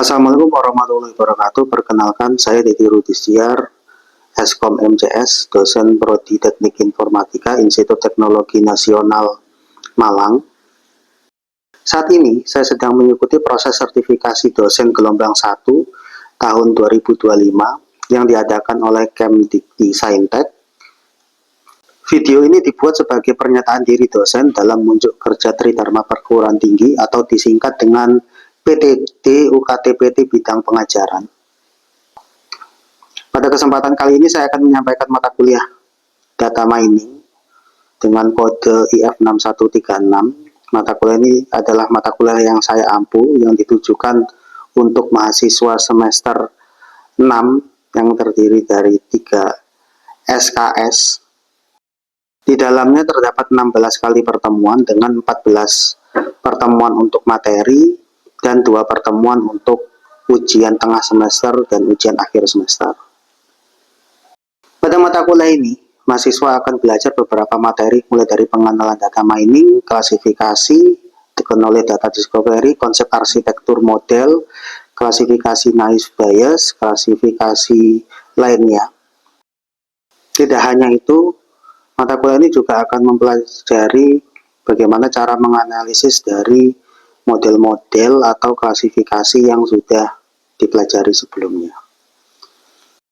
Assalamualaikum warahmatullahi wabarakatuh. Perkenalkan, saya Dedi Rudisiar, Eskom MCS, dosen Prodi Teknik Informatika, Institut Teknologi Nasional Malang. Saat ini, saya sedang mengikuti proses sertifikasi dosen gelombang 1 tahun 2025 yang diadakan oleh Kemdikti Saintek. Video ini dibuat sebagai pernyataan diri dosen dalam unjuk kerja Tridharma Perguruan Tinggi atau disingkat dengan PTD UKT-PT bidang pengajaran. Pada kesempatan kali ini saya akan menyampaikan mata kuliah Data Mining dengan kode IF6136. Mata kuliah ini adalah mata kuliah yang saya ampu yang ditujukan untuk mahasiswa semester 6 yang terdiri dari 3 SKS. Di dalamnya terdapat 16 kali pertemuan dengan 14 pertemuan untuk materi dan 2 pertemuan untuk ujian tengah semester dan ujian akhir semester. Pada mata kuliah ini, mahasiswa akan belajar beberapa materi mulai dari pengenalan data mining, klasifikasi, knowledge data discovery, konsep arsitektur model, klasifikasi Naive Bayes, klasifikasi lainnya. Tidak hanya itu, mata kuliah ini juga akan mempelajari bagaimana cara menganalisis dari model-model atau klasifikasi yang sudah dipelajari sebelumnya.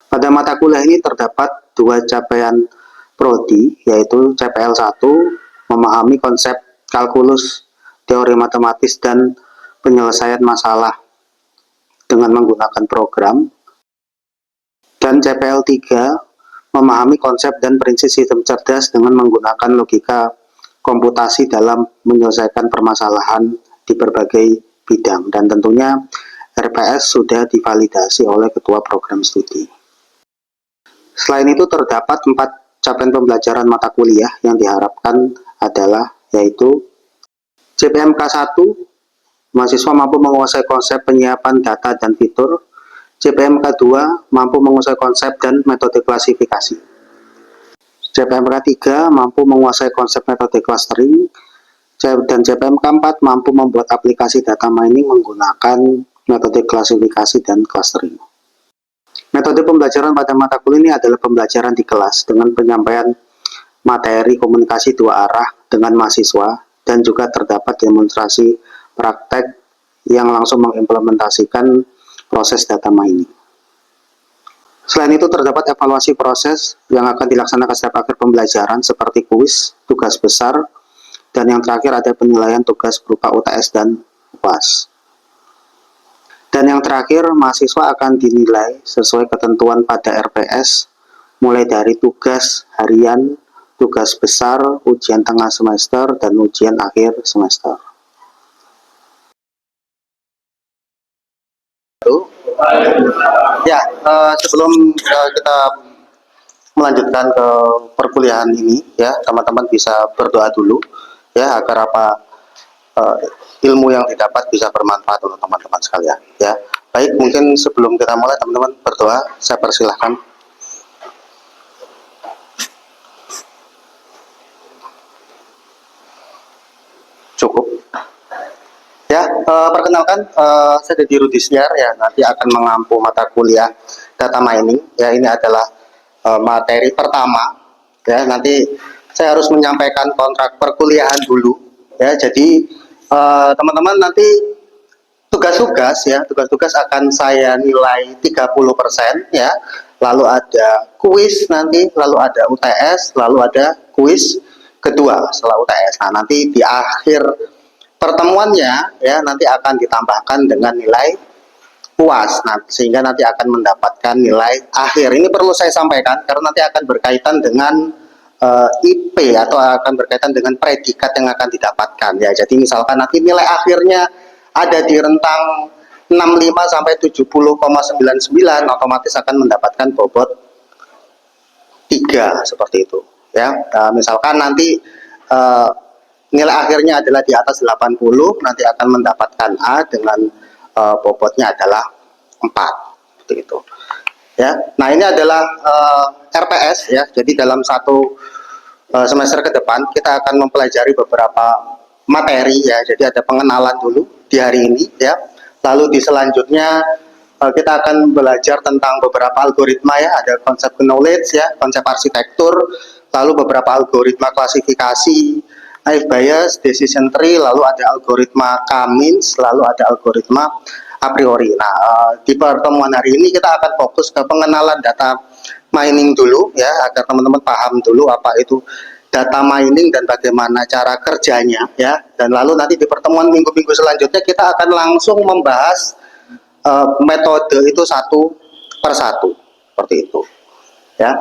Pada mata kuliah ini terdapat 2 capaian prodi, yaitu CPL 1, memahami konsep kalkulus, teori matematis, dan penyelesaian masalah dengan menggunakan program, dan CPL 3, memahami konsep dan prinsip sistem cerdas dengan menggunakan logika komputasi dalam menyelesaikan permasalahan di berbagai bidang, dan tentunya RPS sudah divalidasi oleh ketua program studi. Selain itu terdapat 4 capaian pembelajaran mata kuliah yang diharapkan adalah yaitu CPMK 1, mahasiswa mampu menguasai konsep penyiapan data dan fitur. CPMK 2, mampu menguasai konsep dan metode klasifikasi. CPMK 3, mampu menguasai konsep metode clustering. Dan CPMK 4, mampu membuat aplikasi data mining menggunakan metode klasifikasi dan clustering. Metode pembelajaran pada mata kuliah ini adalah pembelajaran di kelas dengan penyampaian materi komunikasi 2 arah dengan mahasiswa, dan juga terdapat demonstrasi praktek yang langsung mengimplementasikan proses data mining. Selain itu terdapat evaluasi proses yang akan dilaksanakan setiap akhir pembelajaran seperti kuis, tugas besar, dan yang terakhir ada penilaian tugas berupa UTS dan UAS. Dan yang terakhir, mahasiswa akan dinilai sesuai ketentuan pada RPS, mulai dari tugas harian, tugas besar, ujian tengah semester, dan ujian akhir semester. Ya, sebelum kita melanjutkan ke perkuliahan ini, ya teman-teman bisa berdoa dulu, ya agar ilmu yang didapat bisa bermanfaat untuk teman-teman sekalian. Ya, baik, mungkin sebelum kita mulai teman-teman berdoa, saya persilahkan. Cukup. Ya, perkenalkan, saya Dedi Rudisiar, ya nanti akan mengampu mata kuliah data mining. Ya, ini adalah materi pertama. Ya, nanti saya harus menyampaikan kontrak perkuliahan dulu. Ya, jadi teman-teman nanti tugas-tugas akan saya nilai 30%, ya. Lalu ada kuis nanti, lalu ada UTS, lalu ada kuis kedua setelah UTS. Nah, nanti di akhir pertemuannya, ya nanti akan ditambahkan dengan nilai UAS, sehingga nanti akan mendapatkan nilai akhir. Ini perlu saya sampaikan karena nanti akan berkaitan dengan IP atau akan berkaitan dengan predikat yang akan didapatkan, ya. Jadi misalkan nanti nilai akhirnya ada di rentang 65 sampai 70,99, otomatis akan mendapatkan bobot 3 seperti itu, ya. Misalkan nanti nilai akhirnya adalah di atas 80, nanti akan mendapatkan A dengan bobotnya adalah 4, seperti itu. Ya, nah ini adalah RPS, ya. Jadi dalam satu semester ke depan kita akan mempelajari beberapa materi, ya. Jadi ada pengenalan dulu di hari ini, ya. Lalu di selanjutnya kita akan belajar tentang beberapa algoritma ya, ada konsep knowledge ya, konsep arsitektur, lalu beberapa algoritma klasifikasi, naive Bayes, decision tree, lalu ada algoritma K-means, lalu ada algoritma a priori. Nah, di pertemuan hari ini kita akan fokus ke pengenalan data mining dulu ya, agar teman-teman paham dulu apa itu data mining dan bagaimana cara kerjanya ya. Dan lalu nanti di pertemuan minggu-minggu selanjutnya kita akan langsung membahas metode itu satu per satu seperti itu ya.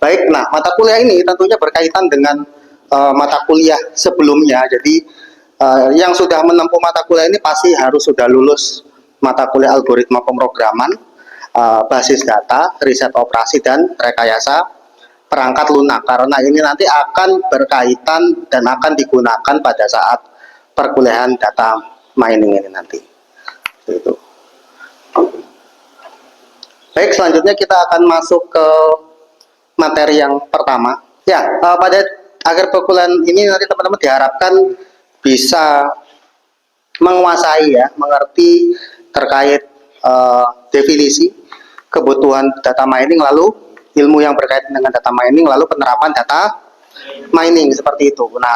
Baik, nah mata kuliah ini tentunya berkaitan dengan mata kuliah sebelumnya. Jadi yang sudah menempuh mata kuliah ini pasti harus sudah lulus mata kuliah algoritma pemrograman, basis data, riset operasi dan rekayasa perangkat lunak, karena ini nanti akan berkaitan dan akan digunakan pada saat perkuliahan data mining ini nanti. Itu. Baik, selanjutnya kita akan masuk ke materi yang pertama. Ya, pada akhir perkuliahan ini nanti teman-teman diharapkan bisa menguasai ya, mengerti terkait definisi, kebutuhan data mining, lalu ilmu yang berkaitan dengan data mining, lalu penerapan data mining seperti itu. Nah,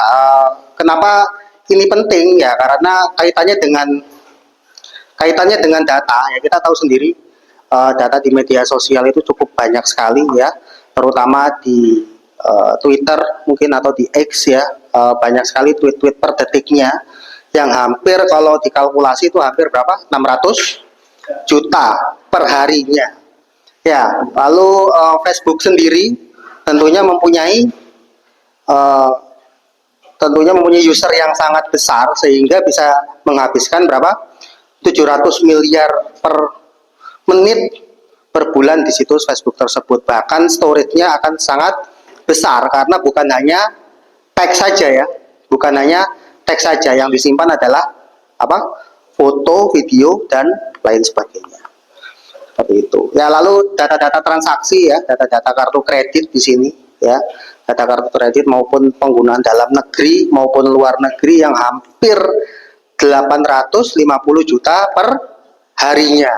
kenapa ini penting ya? Karena kaitannya dengan data ya, kita tahu sendiri data di media sosial itu cukup banyak sekali ya, terutama di Twitter mungkin atau di X ya, banyak sekali tweet-tweet per detiknya yang hampir kalau dikalkulasi itu hampir berapa? 600 juta per harinya. Ya, lalu Facebook sendiri tentunya mempunyai user yang sangat besar sehingga bisa menghabiskan berapa? 700 miliar per menit per bulan di situs Facebook tersebut. Bahkan storage-nya akan sangat besar karena bukan hanya teks saja ya, bukan hanya teks saja, yang disimpan adalah apa? Foto, video dan lain sebagainya. Seperti itu. Ya, lalu data-data transaksi ya, data-data kartu kredit di sini ya. Data kartu kredit maupun penggunaan dalam negeri maupun luar negeri yang hampir 850 juta per harinya.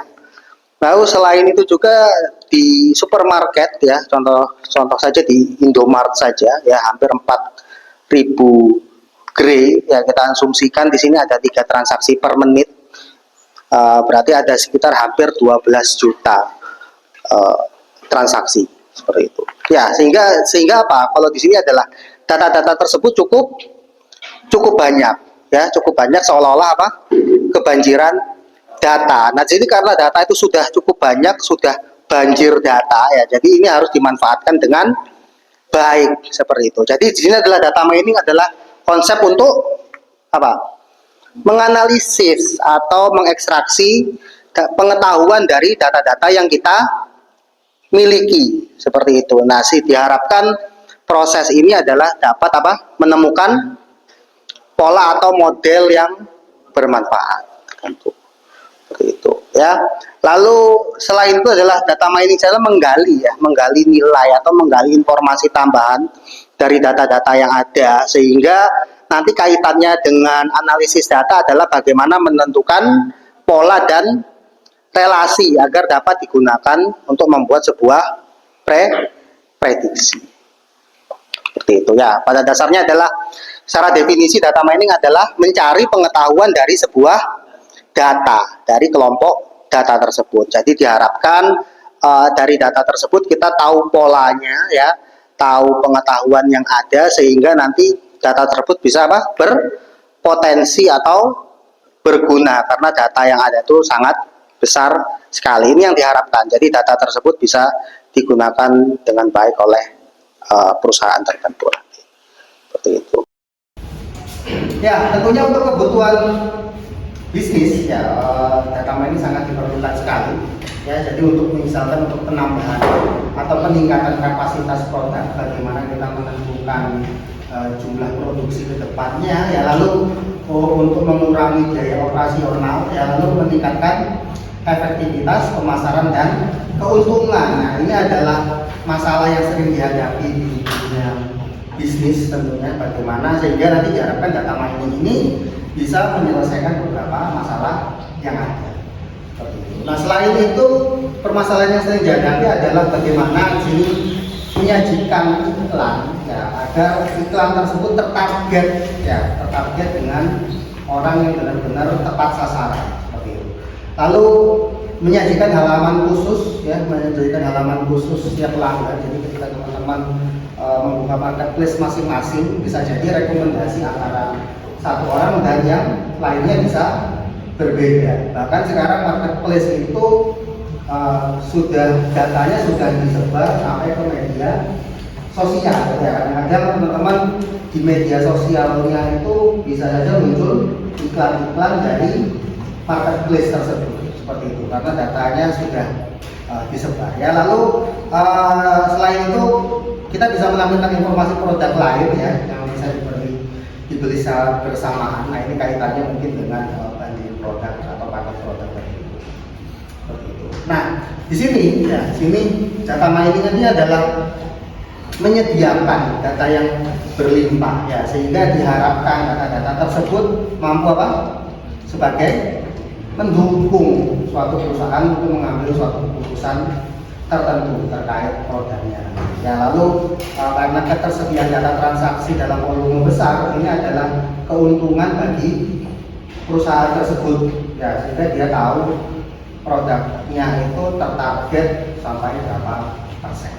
Lalu selain itu juga di supermarket ya, contoh saja di Indomart saja ya, hampir 4.000 gray ya, kita asumsikan di sini ada 3 transaksi per menit, berarti ada sekitar hampir 12 juta transaksi seperti itu ya. Sehingga apa, kalau di sini adalah data-data tersebut cukup banyak ya, cukup banyak, seolah-olah apa, kebanjiran data. Nah, jadi karena data itu sudah cukup banyak, sudah banjir data ya, jadi ini harus dimanfaatkan dengan baik seperti itu. Jadi di sini adalah data mining adalah konsep untuk apa? Menganalisis atau mengekstraksi pengetahuan dari data-data yang kita miliki seperti itu. Nah, diharapkan proses ini adalah dapat apa? Menemukan pola atau model yang bermanfaat. Seperti itu ya. Lalu selain itu adalah data mining adalah menggali nilai atau menggali informasi tambahan dari data-data yang ada, sehingga nanti kaitannya dengan analisis data adalah bagaimana menentukan pola dan relasi agar dapat digunakan untuk membuat sebuah prediksi. Seperti itu ya. Pada dasarnya adalah secara definisi data mining adalah mencari pengetahuan dari sebuah data, dari kelompok data tersebut. Jadi diharapkan dari data tersebut kita tahu polanya ya, tahu pengetahuan yang ada, sehingga nanti data tersebut bisa apa? Berpotensi atau berguna, karena data yang ada itu sangat besar sekali. Ini yang diharapkan. Jadi data tersebut bisa digunakan dengan baik oleh perusahaan tertentu. Seperti itu. Ya, tentunya untuk kebutuhan bisnis ya, data mining sangat diperlukan sekali ya. Jadi untuk misalkan untuk penambahan atau peningkatan kapasitas produk, bagaimana kita menentukan jumlah produksi ke depannya ya, lalu untuk mengurangi biaya operasional ya, lalu meningkatkan efektivitas pemasaran dan keuntungan. Nah, ini adalah masalah yang sering dihadapi di dunia bisnis tentunya, bagaimana sehingga nanti diharapkan data mining ini bisa menyelesaikan beberapa masalah yang ada. Seperti itu. Nah, selain itu permasalahan yang sering dihadapi adalah bagaimana di sini menyajikan iklan ya, agar iklan tersebut tertarget ya, tertarget dengan orang yang benar-benar tepat sasaran seperti itu. Lalu menyajikan halaman khusus ya, menyajikan halaman khusus setiap pelanggan. Jadi ketika teman-teman membuka marketplace masing-masing, bisa jadi rekomendasi antara satu orang dan yang lainnya bisa berbeda. Bahkan sekarang marketplace itu datanya sudah disebar sampai ke media sosial ya. Kadang teman-teman di media sosialnya itu bisa saja muncul iklan-iklan dari marketplace tersebut seperti itu, karena datanya sudah disebar ya. Lalu selain itu kita bisa menampilkan informasi produk lain ya yang bisa dibeli secara bersamaan. Nah, ini kaitannya mungkin dengan banding produk atau paket produk tadi itu. Seperti itu. Nah, di sini ya, data mining ini adalah menyediakan data yang berlimpah ya, sehingga diharapkan data-data tersebut mampu apa? Sebagai mendukung suatu perusahaan untuk mengambil suatu keputusan tertentu terkait produknya. Ya, lalu karena ketersediaan data transaksi dalam volume besar, ini adalah keuntungan bagi perusahaan tersebut ya, sehingga dia tahu produknya itu tertarget sampai berapa persen.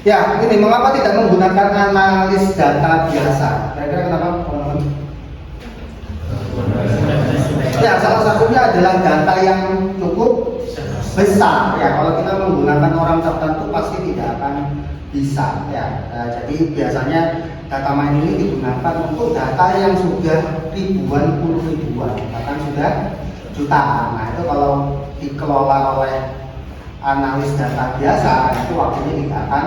Ya, ini mengapa tidak menggunakan analis data biasa? Kira-kira kenapa? Ya, salah satunya adalah data yang cukup besar ya. Kalau kita menggunakan orang tertentu pasti tidak akan bisa ya. Jadi biasanya data mining ini digunakan untuk data yang sudah ribuan, puluh ribuan, bahkan sudah jutaan. Nah, itu kalau dikelola oleh analis data biasa itu waktunya tidak akan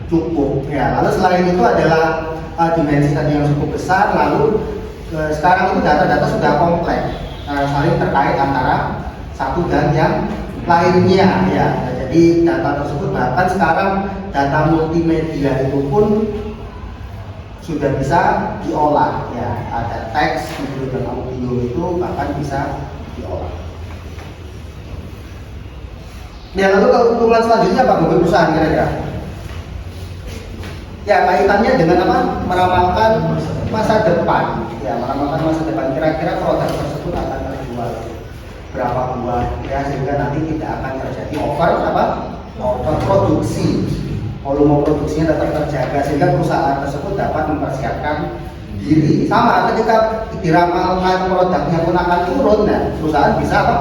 cukup ya. Lalu selain itu adalah dimensi tadi yang cukup besar. Lalu sekarang itu data-data sudah kompleks, saling terkait antara satu dan yang lainnya ya. Jadi data tersebut, bahkan sekarang data multimedia itu pun sudah bisa diolah ya. Ada teks, video dan audio itu bahkan bisa diolah. Ya, lalu keuntungan selanjutnya apa bagi perusahaan kira-kira? Ya, kaitannya dengan apa? Meramalkan masa depan. Ya, meramalkan masa depan. Kira-kira produk tersebut akan terjual berapa buah ya, sehingga nanti tidak akan terjadi over produksi. Volume produksinya tetap terjaga sehingga perusahaan tersebut dapat mempersiapkan diri. Sama ketika diramalkan produknya pun akan turun, nah perusahaan bisa apa?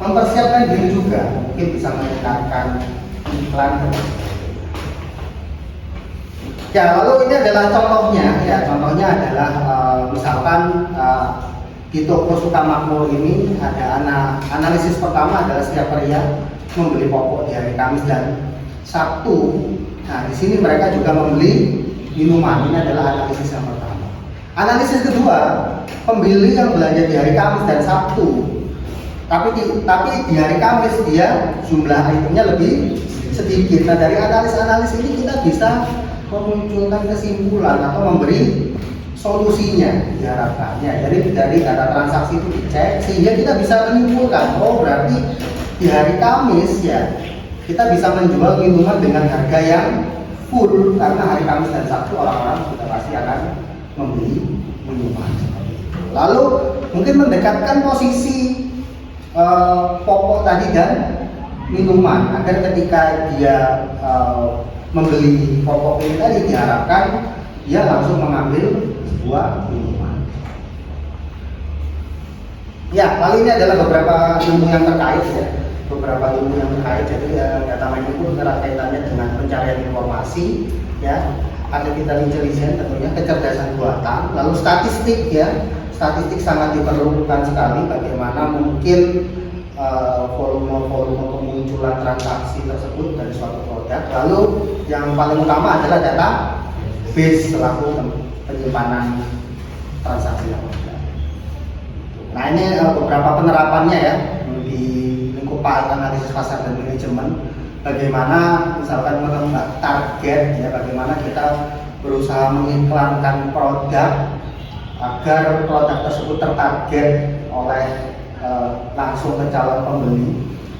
Mempersiapkan diri juga, mungkin bisa meningkatkan iklan. Ya, lalu ini adalah contohnya ya. Contohnya adalah misalkan di toko Sukamakmur ini ada analisis pertama adalah setiap pria membeli pokok di hari Kamis dan Sabtu. Nah, di sini mereka juga membeli minuman. Ini adalah analisis yang pertama. Analisis kedua, pembeli yang belanja di hari Kamis dan Sabtu. Tapi di hari Kamis dia jumlah itemnya lebih sedikit. Nah, dari analis ini kita bisa memunculkan kesimpulan atau memberi solusinya diharapkannya. Jadi dari data transaksi itu dicek sehingga kita bisa menyimpulkan, oh berarti di hari Kamis ya kita bisa menjual minuman dengan harga yang full karena hari Kamis dan Sabtu orang-orang sudah pasti akan membeli minuman. Lalu mungkin mendekatkan posisi pokok tadi dan minuman agar ketika dia membeli pokok ini tadi diharapkan dia langsung mengambil sebuah minuman. Ya, lalu ini adalah beberapa ilmu yang terkait ya. Jadi data mining pun erat kaitannya dengan pencarian informasi ya, artificial intelligence tentunya, kecerdasan buatan, lalu statistik ya. Statistik sangat diperlukan sekali, bagaimana mungkin volume kemunculan transaksi tersebut dari suatu produk. Lalu yang paling utama adalah data base selaku penyimpanan transaksi yang ada. Nah, ini beberapa penerapannya ya di lingkup analisis pasar dan manajemen. Bagaimana misalkan menembak target ya, bagaimana kita berusaha mengiklankan produk agar produk tersebut tertarget oleh langsung ke calon pembeli,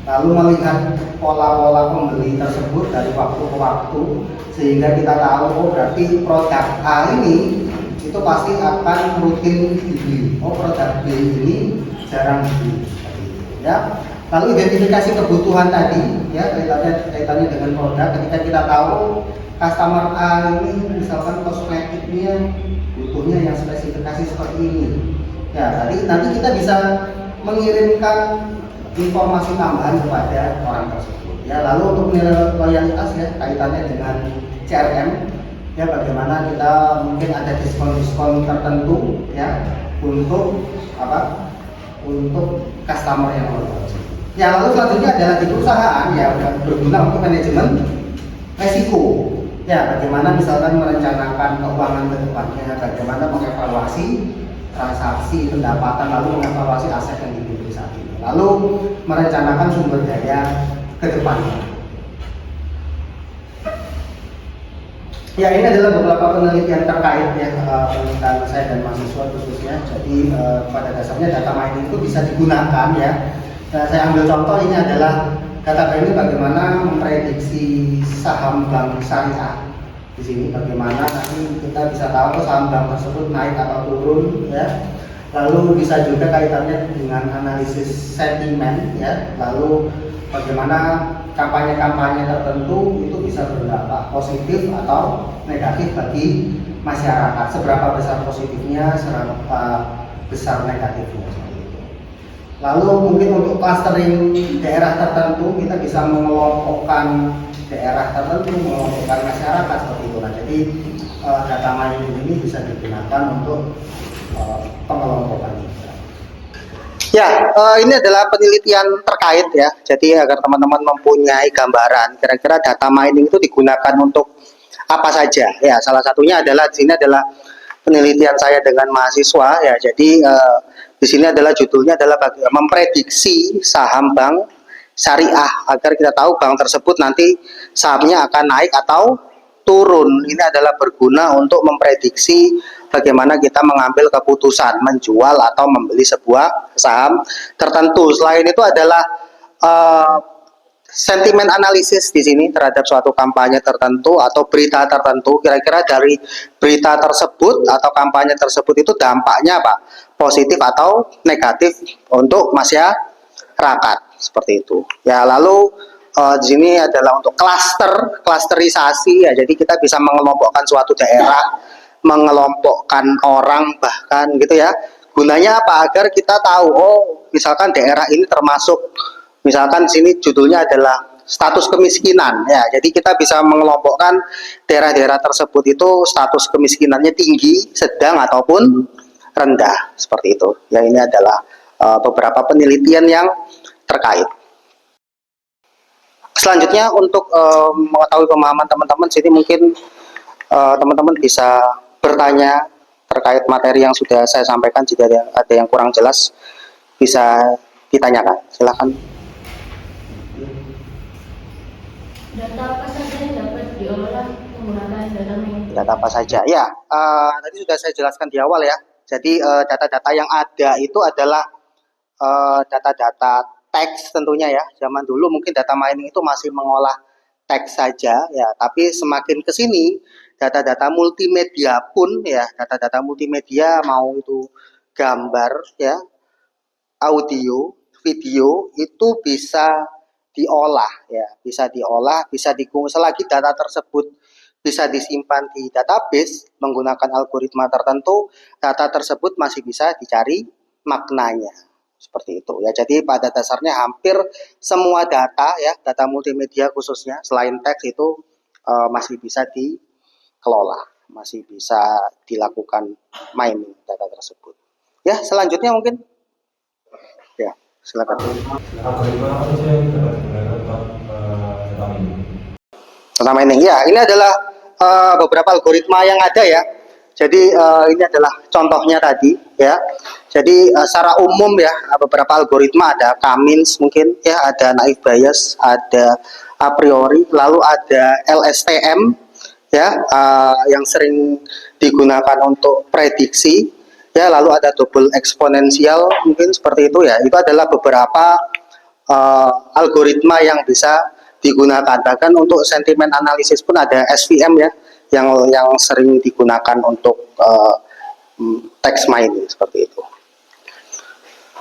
lalu melihat pola-pola pembeli tersebut dari waktu ke waktu, sehingga kita tahu oh berarti produk A ini itu pasti akan rutin dibeli, oh produk B ini jarang dibeli, ya. Lalu identifikasi kebutuhan tadi, ya kaitannya dengan produk. Ketika kita tahu customer A ini misalkan kosmetiknya butuhnya yang spesifikasi seperti ini, ya tadi nanti kita bisa mengirimkan informasi tambahan kepada orang tersebut. Ya, lalu untuk nilai loyalitas ya kaitannya dengan CRM, ya bagaimana kita mungkin ada diskon-diskon tertentu ya untuk apa? Untuk customer yang loyal. Ya, lalu selanjutnya adalah di perusahaan ya berguna untuk manajemen resiko. Ya, bagaimana misalkan merencanakan keuangan ke depannya, bagaimana mengevaluasi transaksi pendapatan, lalu mengevaluasi aset yang dimiliki saat ini, lalu merencanakan sumber daya ke depannya. Ya, ini adalah beberapa penelitian terkait ya penelitian saya dan mahasiswa khususnya. Jadi pada dasarnya data mining itu bisa digunakan ya. Nah, saya ambil contoh ini adalah data ini bagaimana memprediksi saham bank syariah. Di sini bagaimana nanti kita bisa tahu saham bank tersebut naik atau turun ya. Lalu bisa juga kaitannya dengan analisis sentimen ya. Lalu bagaimana kampanye-kampanye tertentu itu bisa berdampak positif atau negatif bagi masyarakat. Seberapa besar positifnya, seberapa besar negatifnya. Lalu mungkin untuk clustering daerah tertentu kita bisa mengelompokkan daerah tertentu, mengelompokkan masyarakat seperti itu. Nah, jadi data mining ini bisa digunakan untuk pengelompokan juga. Ya, ini adalah penelitian terkait ya. Jadi agar teman-teman mempunyai gambaran kira-kira data mining itu digunakan untuk apa saja. Ya, salah satunya adalah di sini adalah penelitian saya dengan mahasiswa ya. Jadi di sini adalah judulnya adalah memprediksi saham bank syariah agar kita tahu bank tersebut nanti sahamnya akan naik atau turun. Ini adalah berguna untuk memprediksi bagaimana kita mengambil keputusan menjual atau membeli sebuah saham tertentu. Selain itu adalah sentimen analisis di sini terhadap suatu kampanye tertentu atau berita tertentu. Kira-kira dari berita tersebut atau kampanye tersebut itu dampaknya apa? Positif atau negatif untuk masyarakat seperti itu. Ya, lalu di sini adalah untuk klasterisasi ya. Jadi kita bisa mengelompokkan suatu daerah, mengelompokkan orang bahkan gitu ya. Gunanya apa? Agar kita tahu oh, misalkan daerah ini termasuk misalkan sini judulnya adalah status kemiskinan ya. Jadi kita bisa mengelompokkan daerah-daerah tersebut itu status kemiskinannya tinggi, sedang ataupun rendah seperti itu. Ya, ini adalah beberapa penelitian yang terkait. Selanjutnya untuk mengetahui pemahaman teman-teman, sini mungkin teman-teman bisa bertanya terkait materi yang sudah saya sampaikan. Jika ada yang kurang jelas bisa ditanyakan. Silakan. Data apa saja yang dapat diolah menggunakan data mining? Data apa saja? Ya, tadi sudah saya jelaskan di awal ya. Jadi data-data yang ada itu adalah data-data teks tentunya ya. Zaman dulu mungkin data mining itu masih mengolah teks saja ya. Tapi semakin ke sini data-data multimedia pun ya, data-data multimedia mau itu gambar ya, audio, video itu bisa diolah ya, bisa diolah, bisa selagi data tersebut bisa disimpan di database menggunakan algoritma tertentu, data tersebut masih bisa dicari maknanya seperti itu ya. Jadi pada dasarnya hampir semua data ya, data multimedia khususnya selain teks itu masih bisa dikelola, masih bisa dilakukan mining data tersebut ya. Selanjutnya mungkin ya, silakan. Algoritma apa saja yang dapat digunakan untuk data mining? Data mining ya, ini adalah beberapa algoritma yang ada ya. Jadi ini adalah contohnya tadi ya. Jadi secara umum ya beberapa algoritma ada K-means mungkin ya, ada naive Bayes, ada a priori, lalu ada LSTM ya yang sering digunakan untuk prediksi. ya, lalu ada double eksponensial mungkin seperti itu ya. Itu adalah beberapa algoritma yang bisa digunakan. Bahkan untuk sentimen analisis pun ada SVM ya, yang sering digunakan untuk text mining seperti itu.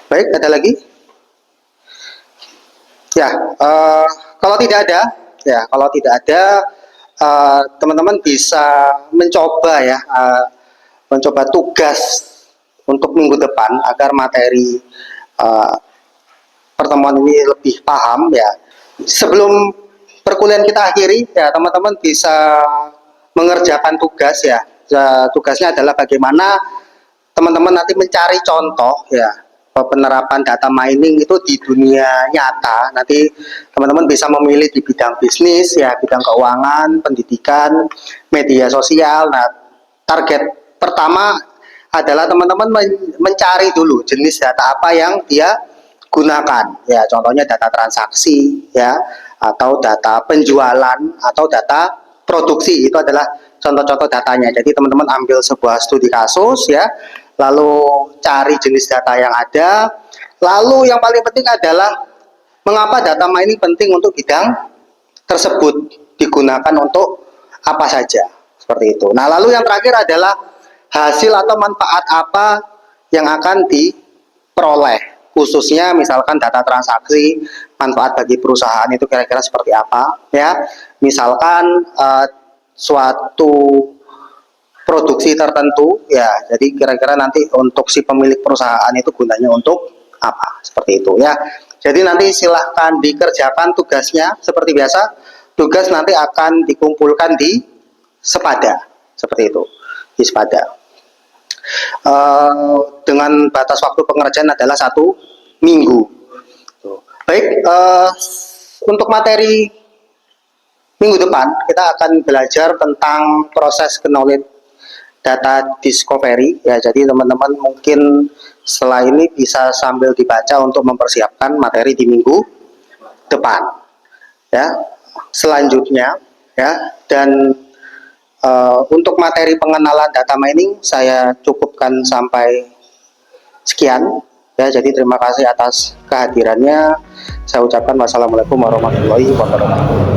Baik, ada lagi? Ya, kalau tidak ada, teman-teman bisa mencoba ya, mencoba tugas untuk minggu depan agar materi pertemuan ini lebih paham ya. Sebelum perkuliahan kita akhiri ya, teman-teman bisa mengerjakan tugas ya. Tugasnya adalah bagaimana teman-teman nanti mencari contoh ya penerapan data mining itu di dunia nyata. Nanti teman-teman bisa memilih di bidang bisnis ya, bidang keuangan, pendidikan, media sosial. Nah, target pertama adalah teman-teman mencari dulu jenis data apa yang dia gunakan ya, contohnya data transaksi ya, atau data penjualan, atau data produksi. Itu adalah contoh-contoh datanya. Jadi teman-teman ambil sebuah studi kasus ya, lalu cari jenis data yang ada, lalu yang paling penting adalah mengapa data mining penting untuk bidang tersebut, digunakan untuk apa saja, seperti itu. Nah, lalu yang terakhir adalah hasil atau manfaat apa yang akan diperoleh, khususnya misalkan data transaksi, manfaat bagi perusahaan itu kira-kira seperti apa ya. Misalkan suatu produksi tertentu ya, jadi kira-kira nanti untuk si pemilik perusahaan itu gunanya untuk apa, seperti itu ya. Jadi nanti silahkan dikerjakan tugasnya seperti biasa. Tugas nanti akan dikumpulkan di Sepada, seperti itu, di Sepada. Dengan batas waktu pengerjaan adalah 1 minggu. Baik, untuk materi minggu depan kita akan belajar tentang proses knowledge data discovery ya. Jadi teman-teman mungkin setelah ini bisa sambil dibaca untuk mempersiapkan materi di minggu depan ya. Selanjutnya ya, dan untuk materi pengenalan data mining saya cukupkan sampai sekian ya. Jadi terima kasih atas kehadirannya. Saya ucapkan wassalamualaikum warahmatullahi wabarakatuh.